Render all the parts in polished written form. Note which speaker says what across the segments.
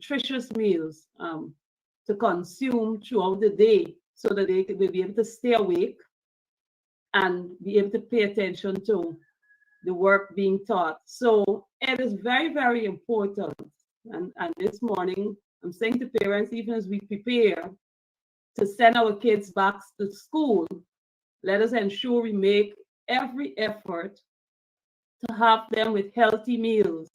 Speaker 1: nutritious meals to consume throughout the day so that they will be able to stay awake and be able to pay attention to the work being taught. So it is very, very important. And this morning, I'm saying to parents, even as we prepare to send our kids back to school, let us ensure we make every effort to have them with healthy meals,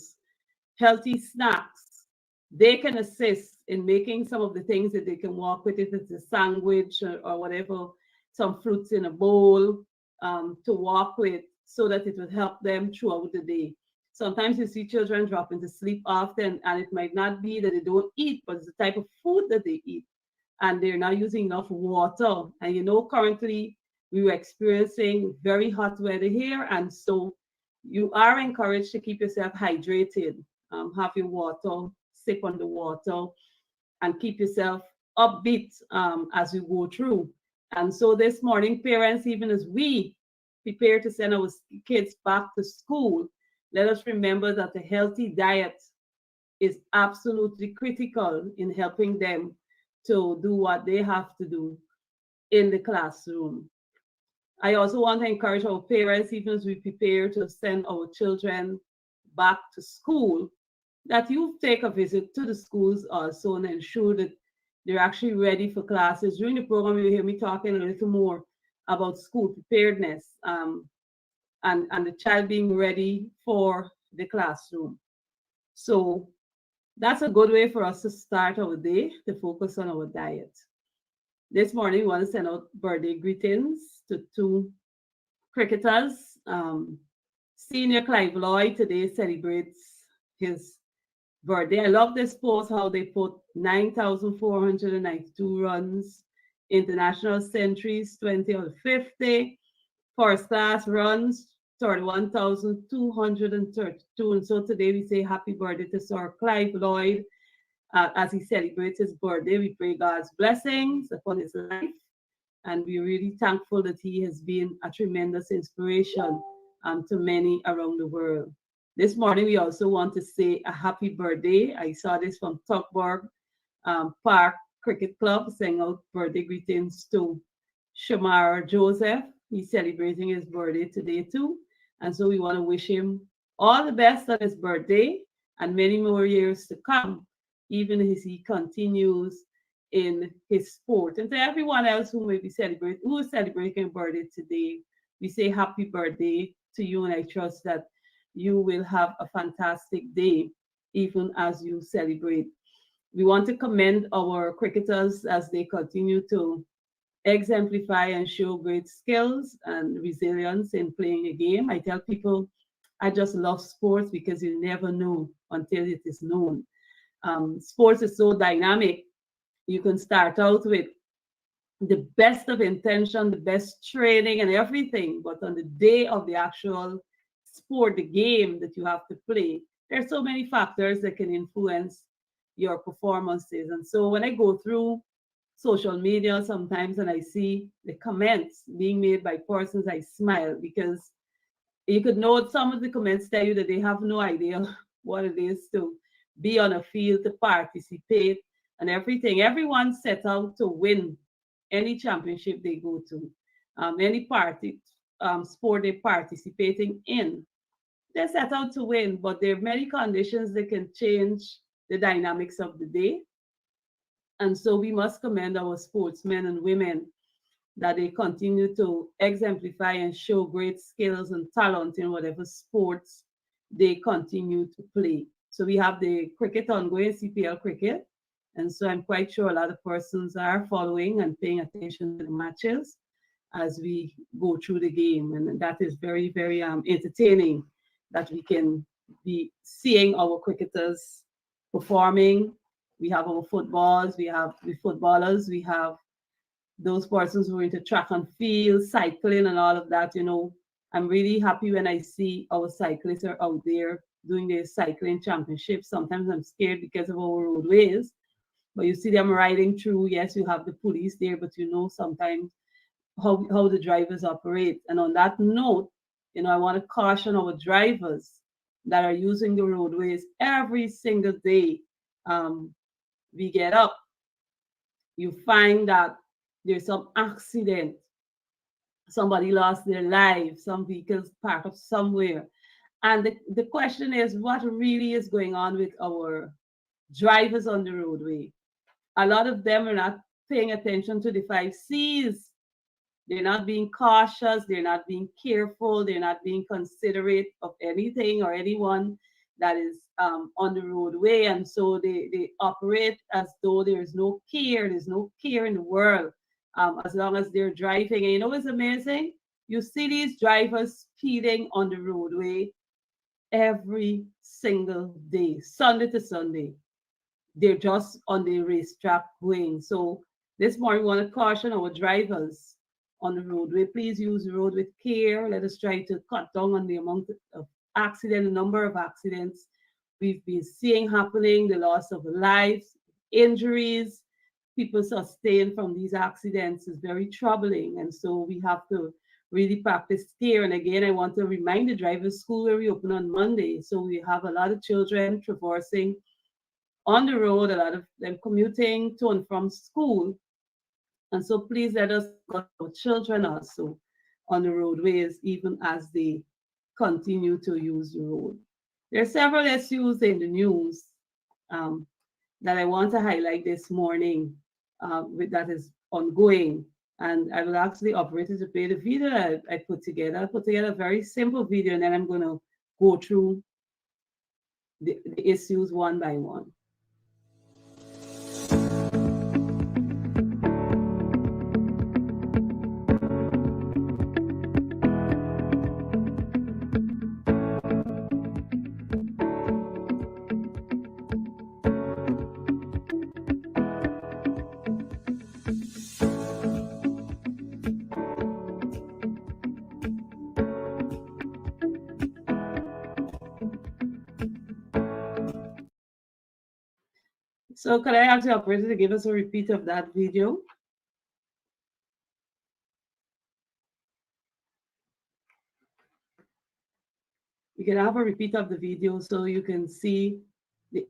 Speaker 1: healthy snacks. They can assist in making some of the things that they can walk with, if it's a sandwich or whatever, some fruits in a bowl to walk with, so that it will help them throughout the day. Sometimes you see children drop into sleep often, and it might not be that they don't eat, but it's the type of food that they eat. And they're not using enough water. And you know, currently we were experiencing very hot weather here. And so you are encouraged to keep yourself hydrated, have your water, sip on the water, and keep yourself upbeat as we go through. And so this morning, parents, even as we prepare to send our kids back to school, let us remember that a healthy diet is absolutely critical in helping them to do what they have to do in the classroom. I also want to encourage our parents, even as we prepare to send our children back to school, that you take a visit to the schools also and ensure that they're actually ready for classes. During the program, you'll hear me talking a little more about school preparedness and the child being ready for the classroom. So that's a good way for us to start our day, to focus on our diet. This morning, we want to send out birthday greetings to two cricketers. Senior Clive Lloyd today celebrates his birthday. I love this post, how they put 9,492 runs, international centuries, 20 out of 50, first class runs, 31,232. And so today we say happy birthday to Sir Clive Lloyd. As he celebrates his birthday, we pray God's blessings upon his life. And we're really thankful that he has been a tremendous inspiration to many around the world. This morning, we also want to say a happy birthday. I saw this from Tuckburg Park Cricket Club, saying out birthday greetings to Shamar Joseph. He's celebrating his birthday today too. And so we want to wish him all the best on his birthday and many more years to come, even as he continues in his sport. And to everyone else who may be celebrating, who is celebrating a birthday today, we say happy birthday to you, and I trust that you will have a fantastic day, even as you celebrate. We want to commend our cricketers as they continue to exemplify and show great skills and resilience in playing a game. I tell people, I just love sports because you never know until it is known. Sports is so dynamic. You can start out with the best of intention, the best training and everything, but on the day of the actual sport, the game that you have to play, there's so many factors that can influence your performances. And so when I go through social media sometimes and I see the comments being made by persons, I smile, because you could know some of the comments tell you that they have no idea what it is to be on a field, to participate and everything. Everyone set out to win any championship they go to, any party sport they're participating in. They set out to win, but there are many conditions that can change the dynamics of the day. And so we must commend our sportsmen and women that they continue to exemplify and show great skills and talent in whatever sports they continue to play. So we have the cricket ongoing, CPL cricket. And so I'm quite sure a lot of persons are following and paying attention to the matches as we go through the game. And that is very, very entertaining that we can be seeing our cricketers performing. We have our footballs, we have the footballers, we have those persons who are into track and field, cycling and all of that. You know, I'm really happy when I see our cyclists are out there doing their cycling championships. Sometimes I'm scared because of our roadways, but you see them riding through. Yes, you have the police there, but you know sometimes how the drivers operate. And on that note, you know, I want to caution our drivers that are using the roadways every single day we get up, you find that there's some accident. Somebody lost their life, some vehicles parked up somewhere. And the question is, what really is going on with our drivers on the roadway? A lot of them are not paying attention to the 5 C's. They're not being cautious, they're not being careful, they're not being considerate of anything or anyone that is on the roadway. And so they operate as though there's no care, there's no care in the world, as long as they're driving. And you know what's amazing? You see these drivers speeding on the roadway every single day, Sunday to Sunday. They're just on the racetrack going. So this morning, we want to caution our drivers on the roadway. Please use the road with care. Let us try to cut down on the amount of accidents, the number of accidents we've been seeing happening, the loss of lives, injuries, people sustained from these accidents is very troubling. And so we have to really practice care. And again, I want to remind the drivers' school will reopen on Monday. So we have a lot of children traversing on the road, a lot of them commuting to and from school. And so please let us got our children also on the roadways, even as they continue to use the road. There are several issues in the news that I want to highlight this morning that is ongoing. And I will ask the operator to play the video that I put together. I put together a very simple video, and then I'm going to go through the issues one by one. So could I ask the operator to give us a repeat of that video? You can have a repeat of the video so you can see the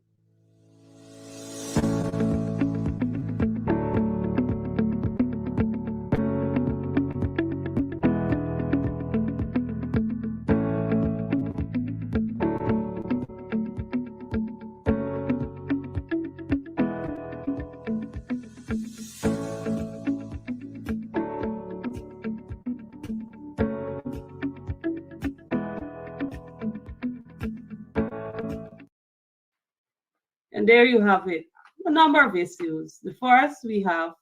Speaker 1: and there you have it. A number of issues. The first, we have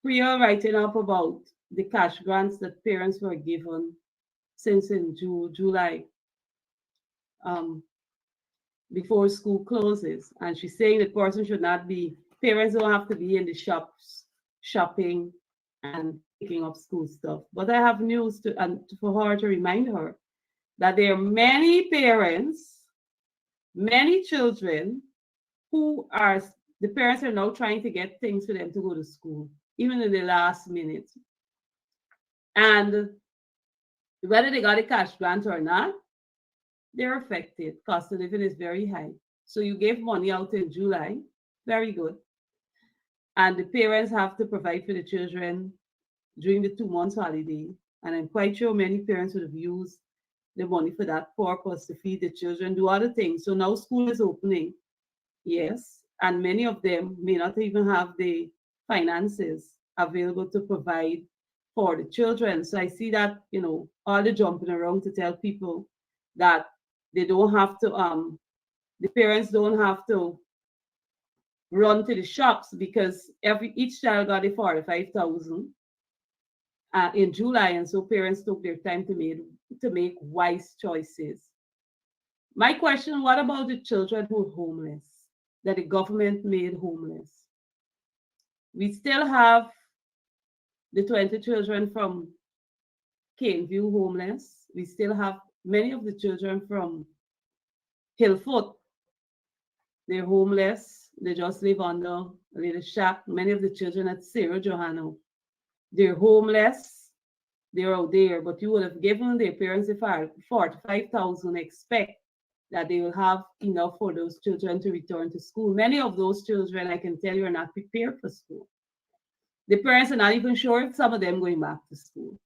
Speaker 1: Priya writing up about the cash grants that parents were given since in July, before school closes. And she's saying the person should not be, parents don't have to be in the shops shopping and picking up school stuff. But I have news for her to remind her that there are many parents, many children who are, the parents are now trying to get things for them to go to school, even in the last minute. And whether they got a cash grant or not, they're affected. Cost of living is very high. So you gave money out in July, very good. And the parents have to provide for the children during the 2 months holiday. And I'm quite sure many parents would have used the money for that purpose to feed the children, do other things. So now school is opening, yes, and many of them may not even have the finances available to provide for the children. So I see that, all the jumping around to tell people that they don't have to, the parents don't have to run to the shops because each child got a 45,000 in July, and so parents took their time to make wise choices. My question: what about the children who are homeless, that the government made homeless? We still have the 20 children from Caneview homeless. We still have many of the children from Hillfoot. They're homeless. They just live under a little shack. Many of the children at Sarah Johanna, they're homeless. They're out there, but you would have given their parents a 45,000 expect that they will have enough for those children to return to school. Many of those children, I can tell you, are not prepared for school. The parents are not even sure if some of them going back to school.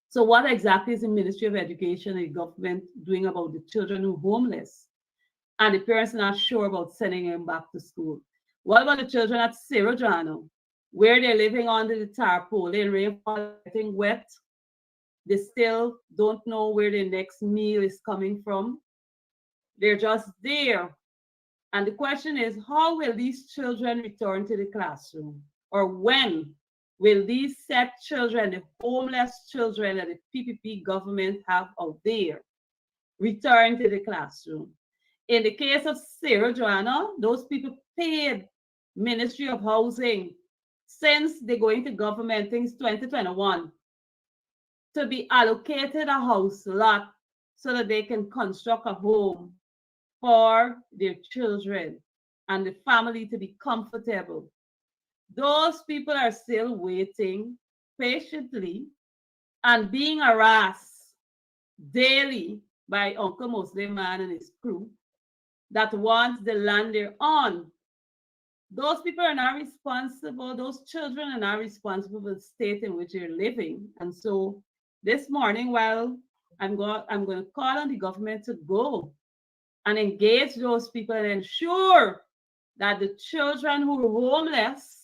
Speaker 1: So what exactly is the Ministry of Education and the government doing about the children who are homeless? And the parents are not sure about sending them back to school. What about the children at Cerro Jano, where they're living under the tarpaulin, rainfall getting wet? They still don't know where their next meal is coming from. They're just there. And the question is, how will these children return to the classroom? Or when will these set children, the homeless children that the PPP government have out there, return to the classroom? In the case of Sarah Joanna, those people paid Ministry of Housing since they go into government since 2021 to be allocated a house lot so that they can construct a home for their children and the family to be comfortable. Those people are still waiting patiently and being harassed daily by Uncle Muslim Man and his crew that wants the land they're on. Those people are not responsible, those children are not responsible for the state in which they're living. And so this morning, while I'm going to call on the government to go and engage those people and ensure that the children who are homeless,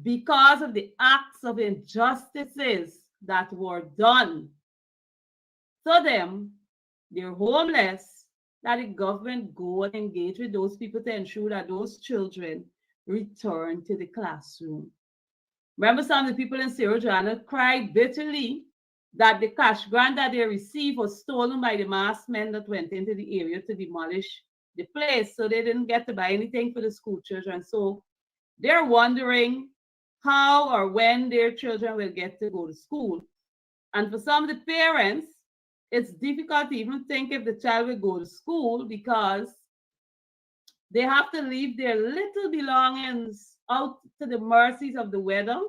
Speaker 1: because of the acts of injustices that were done to them, they're homeless, that the government go and engage with those people to ensure that those children return to the classroom. Remember, some of the people in Sierra Leone cried bitterly that the cash grant that they received was stolen by the masked men that went into the area to demolish the place. So they didn't get to buy anything for the school children. So they're wondering how or when their children will get to go to school. And for some of the parents, it's difficult to even think if the child will go to school because they have to leave their little belongings out to the mercies of the weather,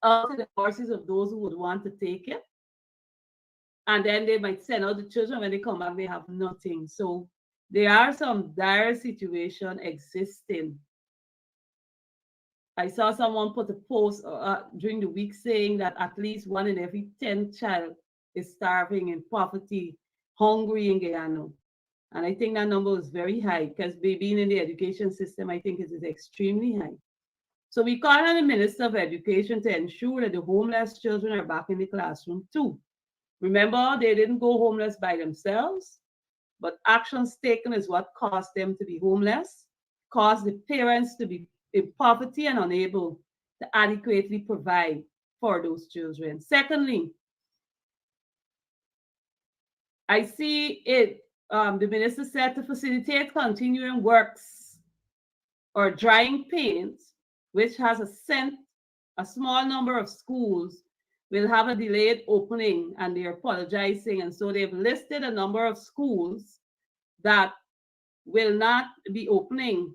Speaker 1: out to the mercies of those who would want to take it. And then they might send out the children. When they come back, they have nothing. So there are some dire situations existing. I saw someone put a post during the week saying that at least 1 in every 10 child is starving in poverty, hungry in Guyana. And I think that number is very high because being in the education system, I think it is extremely high. So we call on the Minister of Education to ensure that the homeless children are back in the classroom too. Remember, they didn't go homeless by themselves, but actions taken is what caused them to be homeless, caused the parents to be in poverty and unable to adequately provide for those children. Secondly, I see it, the minister said to facilitate continuing works or drying paint, which has a small number of schools will have a delayed opening and they're apologizing. And so they've listed a number of schools that will not be opening.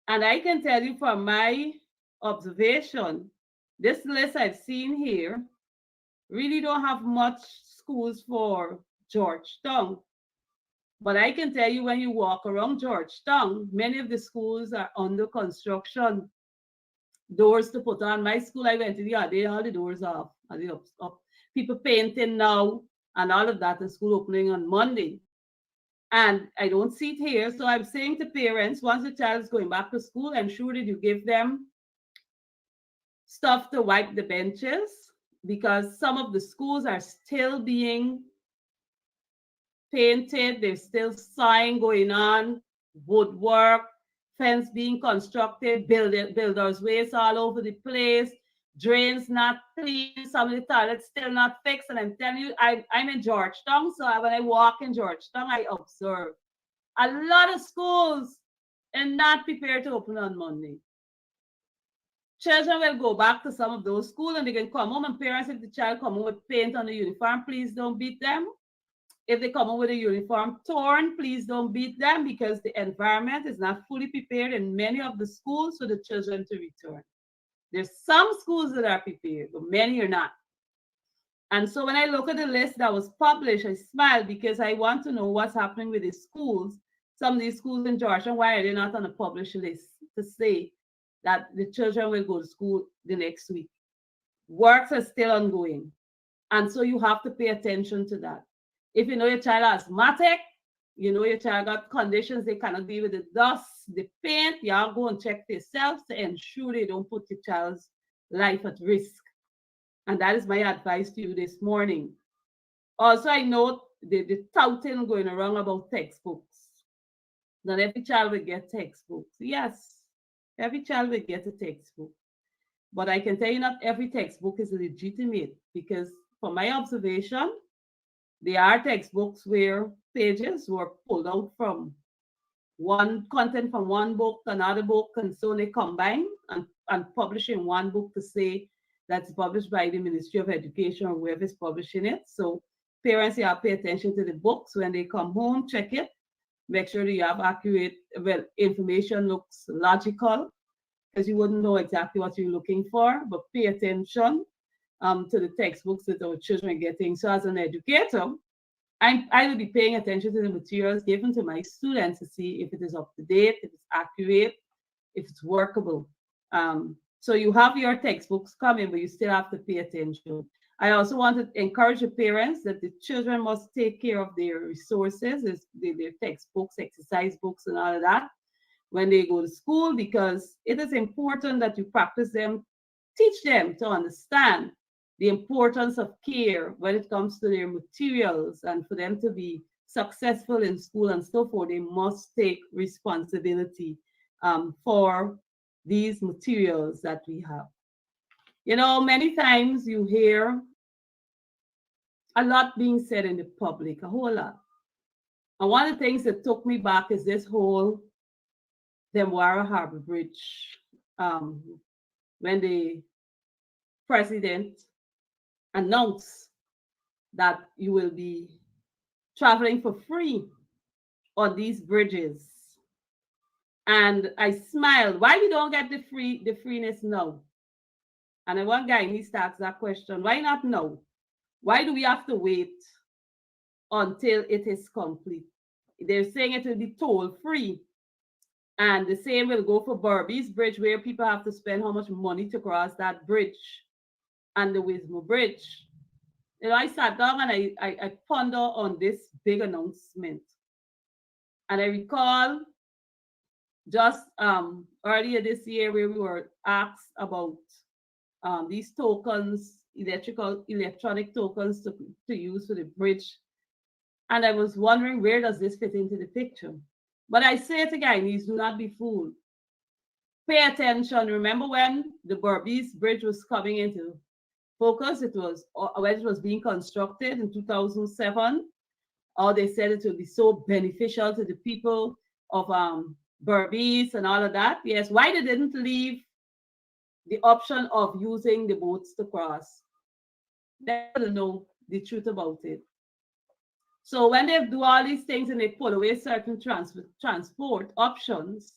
Speaker 1: And I can tell you from my observation, this list I've seen here really don't have much schools for Georgetown. But I can tell you when you walk around Georgetown, many of the schools are under construction. Doors to put on. My school I went to the other day, all the doors off. Up. People painting now and all of that, the school opening on Monday. And I don't see it here. So I'm saying to parents, once the child is going back to school, ensure that you give them stuff to wipe the benches because some of the schools are still being painted. There's still sign going on, woodwork, fence being constructed, builders' waste all over the place, drains not clean, some of the toilets still not fixed. And I'm telling you, I'm in Georgetown, so when I walk in Georgetown, I observe a lot of schools are not prepared to open on Monday. Children will go back to some of those schools and they can come home, and parents, if the child come home with paint on the uniform, please don't beat them. If they come home with a uniform torn, please don't beat them because the environment is not fully prepared in many of the schools for the children to return. There's some schools that are prepared, but many are not. And so when I look at the list that was published, I smile because I want to know what's happening with the schools. Some of these schools in Georgia, why are they not on the published list to say that the children will go to school the next week? Works are still ongoing. And so you have to pay attention to that. If you know your child is asthmatic, you know your child got conditions they cannot deal with the dust, the paint, you all go and check yourself to ensure they don't put your child's life at risk. And that is my advice to you this morning. Also, I note the touting going around about textbooks. Not every child will get textbooks. Yes, every child will get a textbook. But I can tell you not every textbook is legitimate because from my observation, there are textbooks where pages were pulled out from one content from one book, another book, and so they combine and publish in one book to say that's published by the Ministry of Education or whoever is publishing it. So parents, you have to pay attention to the books when they come home, check it, make sure that you have accurate, well, information looks logical, because you wouldn't know exactly what you're looking for, but pay attention to the textbooks that our children are getting. So as an educator, I will be paying attention to the materials given to my students to see if it is up to date, if it's accurate, if it's workable. So you have your textbooks coming, but you still have to pay attention. I also want to encourage the parents that the children must take care of their resources, their textbooks, exercise books, and all of that when they go to school, because it is important that you practice them, teach them to understand the importance of care when it comes to their materials, and for them to be successful in school and so forth, they must take responsibility for these materials that we have. You know, many times you hear a lot being said in the public, a whole lot. And one of the things that took me back is this whole Demwara Harbor Bridge, when the president announced that you will be traveling for free on these bridges. And I smiled. Why we don't get the freeness now? And then one guy needs to ask that question. Why not now? Why do we have to wait until it is complete? They're saying it will be toll free. And the same will go for Burby's Bridge, where people have to spend how much money to cross that bridge, and the Wismo Bridge. You know, I sat down and I ponder on this big announcement. And I recall just earlier this year where we were asked about these tokens, electronic tokens to use for the bridge. And I was wondering, where does this fit into the picture? But I say it again, please do not be fooled. Pay attention. Remember when the Burby's Bridge was coming into focus? It was when it was being constructed in 2007. They said it would be so beneficial to the people of Burby's and all of that. Yes, why they didn't leave the option of using the boats to cross? They don't know the truth about it. So when they do all these things and they pull away certain transport options,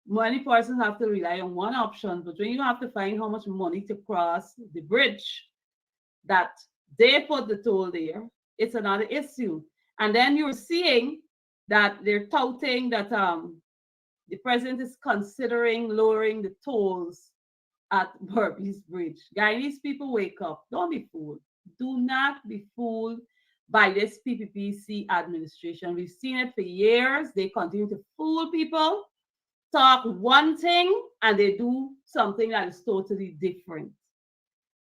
Speaker 1: many persons have to rely on one option. But when you have to find how much money to cross the bridge that they put the toll there, it's another issue. And then you're seeing that they're touting that the president is considering lowering the tolls at Burby's Bridge. Guyanese people, wake up. Don't be fooled. Do not be fooled by this PPPC administration. We've seen it for years. They continue to fool people, talk one thing, and they do something that is totally different.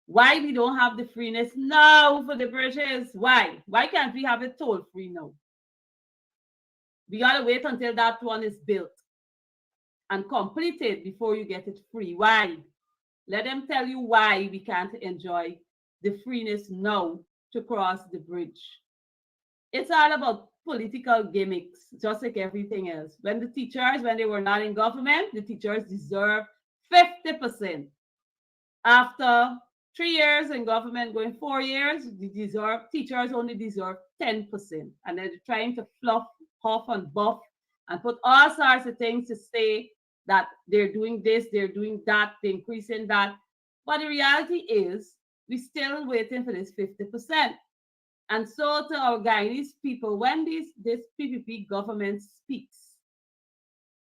Speaker 1: Why we don't have the freeness now for the bridges? Why? Why can't we have it toll free now? We gotta wait until that one is built and completed before you get it free. Why? Let them tell you why we can't enjoy the freeness now to cross the bridge. It's all about political gimmicks, just like everything else. When the teachers, when they were not in government, the teachers deserve 50%. After 3 years in government, going 4 years, teachers only deserve 10%. And they're trying to fluff, huff, and buff and put all sorts of things to say that they're doing this, they're doing that, they're increasing that. But the reality is, we still waiting for this 50%. And so to our Guyanese people, when this PPP government speaks,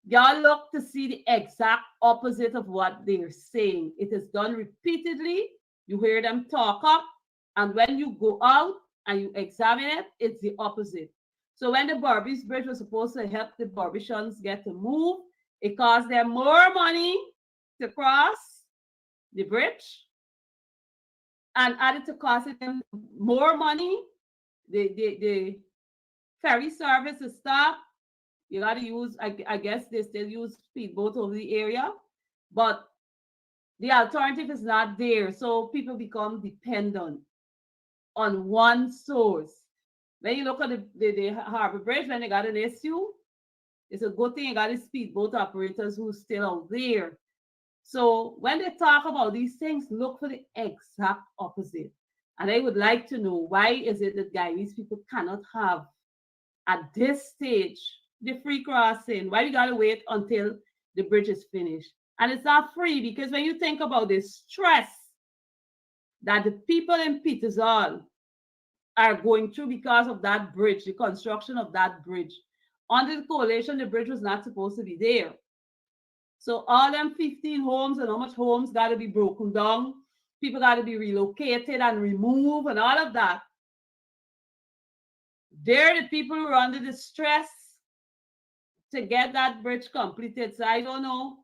Speaker 1: y'all look to see the exact opposite of what they're saying. It is done repeatedly. You hear them talk up, and when you go out and you examine it, it's the opposite. So when the Barbies Bridge was supposed to help the Barbicians get to move, it cost them more money to cross the bridge, and added to costing them more money. The ferry service is stopped. You got to use, I guess they still use speedboat over the area, but the alternative is not there. So people become dependent on one source. When you look at the Harbor Bridge, when they got an issue, it's a good thing you got the speedboat operators who's still out there. So when they talk about these things, look for the exact opposite. And I would like to know, why is it that Guyanese people cannot have at this stage the free crossing? Why we gotta wait until the bridge is finished? And it's not free, because when you think about the stress that the people in Petersall are going through because of that bridge, the construction of that bridge. Under the coalition, the bridge was not supposed to be there. So all them 15 homes, and how much homes got to be broken down, people got to be relocated and removed and all of that. They're the people who are under the stress to get that bridge completed. So I don't know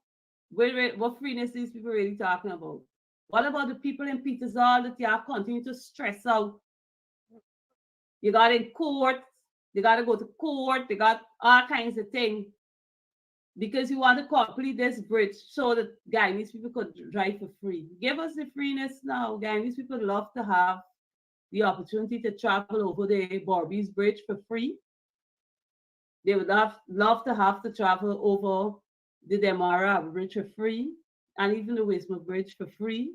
Speaker 1: what freeness these people are really talking about. What about the people in Petersall that you have continue to stress out? You got in court, they got to go to court, they got all kinds of things because you want to complete this bridge so that Guyanese people could drive for free. Give us the freeness now. Guyanese people love to have the opportunity to travel over the Barbies Bridge for free. They would love to have to travel over the Demara Bridge for free, and even the Wisma Bridge for free.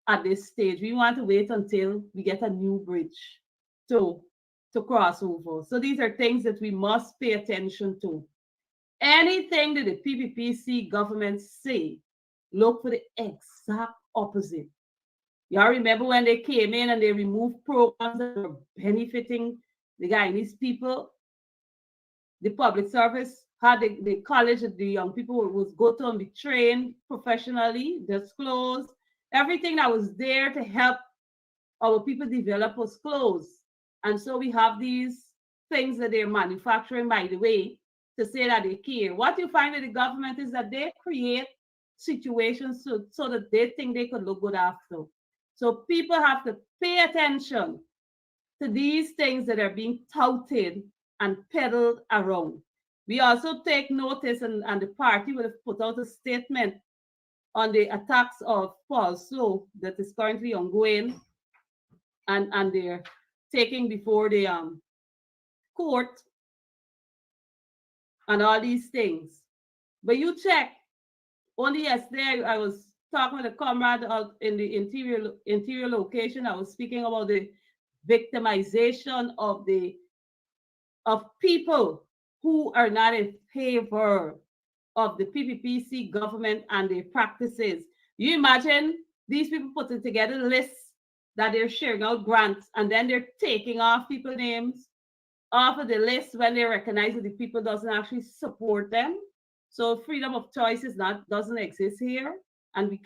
Speaker 1: At this stage, we want to wait until we get a new bridge to cross over. So these are things that we must pay attention to. Anything that the PPPC government say, look for the exact opposite. Y'all remember when they came in and they removed programs that were benefiting the Guyanese people? The public service had the college that the young people would go to and be trained professionally, just closed. Everything that was there to help our people develop was closed. And so we have these things that they're manufacturing, by the way, to say that they care. What you find with the government is that they create situations so that they think they could look good after. So people have to pay attention to these things that are being touted and peddled around. We also take notice, and the party will have put out a statement on the attacks of Paul Slow that is currently ongoing, and they're taking before the court and all these things. But you check, only yesterday I was talking with a comrade out in the interior location. I was speaking about the victimization of people who are not in favor of the PPPC government and their practices. You imagine these people putting together lists that they're sharing out grants, and then they're taking off people's names off of the list when they recognize that the people doesn't actually support them. So freedom of choice doesn't exist here, and we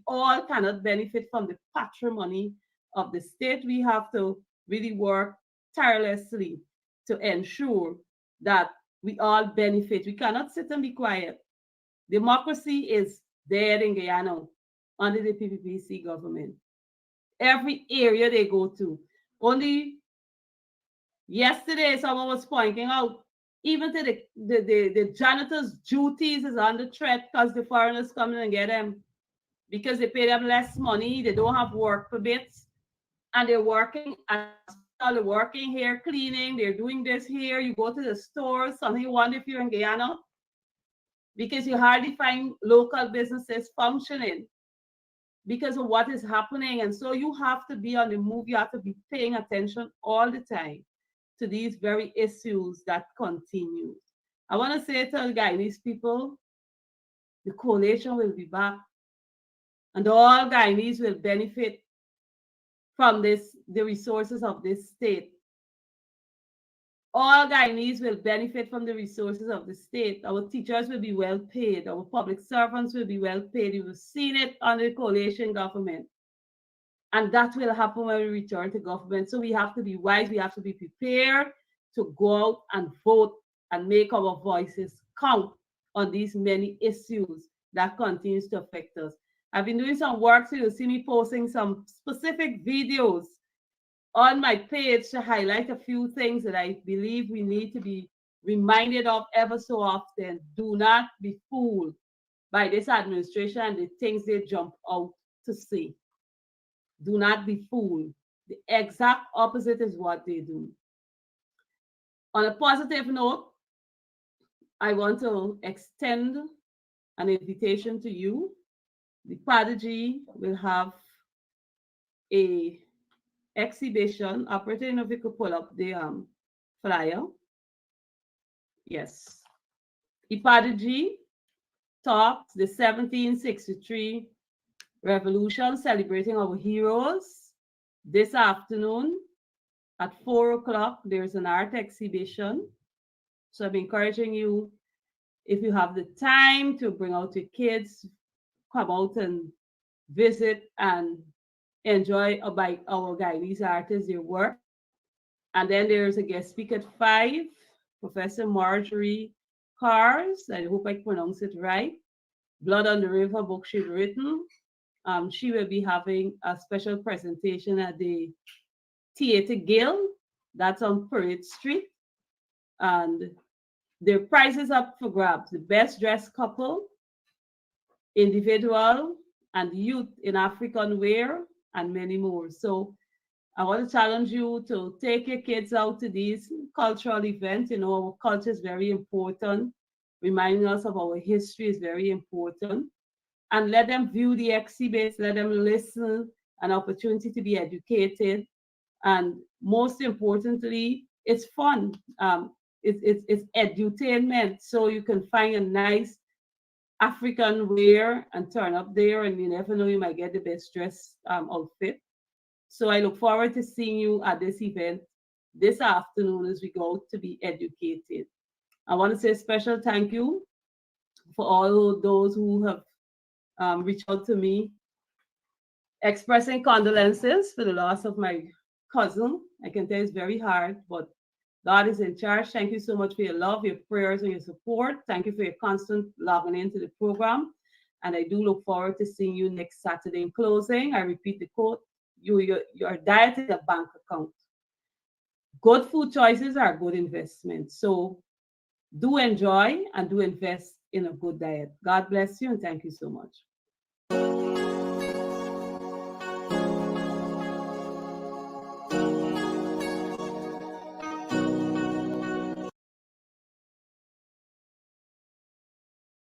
Speaker 1: all cannot benefit from the patrimony of the state. We have to really work tirelessly to ensure that we all benefit. We cannot sit and be quiet. Democracy is dead in Guyana under the PPPC government. Every area they go to. Only yesterday, someone was pointing out, even to the janitor's duties is under threat because the foreigners come in and get them, because they pay them less money, they don't have work permits, and they're working they're working here, cleaning, they're doing this here. You go to the store, something you wonder if you're in Guyana, because you hardly find local businesses functioning because of what is happening. And so you have to be on the move. You have to be paying attention all the time to these very issues that continue. I want to say to the Guyanese people, the coalition will be back. And all Guyanese will benefit from this, the resources of this state. All Guyanese will benefit from the resources of the state. Our teachers will be well paid. Our public servants will be well paid. You've seen it under the coalition government. And that will happen when we return to government. So we have to be wise. We have to be prepared to go out and vote and make our voices count on these many issues that continues to affect us. I've been doing some work, so you'll see me posting some specific videos on my page to highlight a few things that I believe we need to be reminded of ever so often. Do not be fooled by this administration and the things they jump out to say. Do not be fooled. The exact opposite is what they do. On a positive note, I want to extend an invitation to you. The Prodigy will have a exhibition. Operator, if you could pull up the flyer. Yes. Prodigy talks the 1763 revolution, celebrating our heroes. This afternoon at 4 o'clock, there's an art exhibition. So I'm encouraging you, if you have the time to bring out your kids, come out and visit and enjoy about our Guyanese artists, their work. And then there's a guest speaker at 5, Professor Marjorie Cars. I hope I pronounce it right. Blood on the River book she's written. She will be having a special presentation at the Theatre Guild. That's on Parade Street. And the prizes up for grabs. The best dressed couple, individual, and youth in African wear, and many more. So I want to challenge you to take your kids out to these cultural events. You know, our culture is very important. Reminding us of our history is very important. And let them view the exhibits, let them listen, an opportunity to be educated. And most importantly, it's fun. It's edutainment. So you can find a nice African wear and turn up there, and you never know, you might get the best dress outfit. So I look forward to seeing you at this event this afternoon as we go to be educated. I want to say a special thank you for all those who have reached out to me, expressing condolences for the loss of my cousin. I can tell it's very hard, but God is in charge. Thank you so much for your love, your prayers, and your support. Thank you for your constant logging into the program. And I do look forward to seeing you next Saturday. In closing, I repeat the quote, your diet is a bank account. Good food choices are good investments. So do enjoy and do invest in a good diet. God bless you and thank you so much.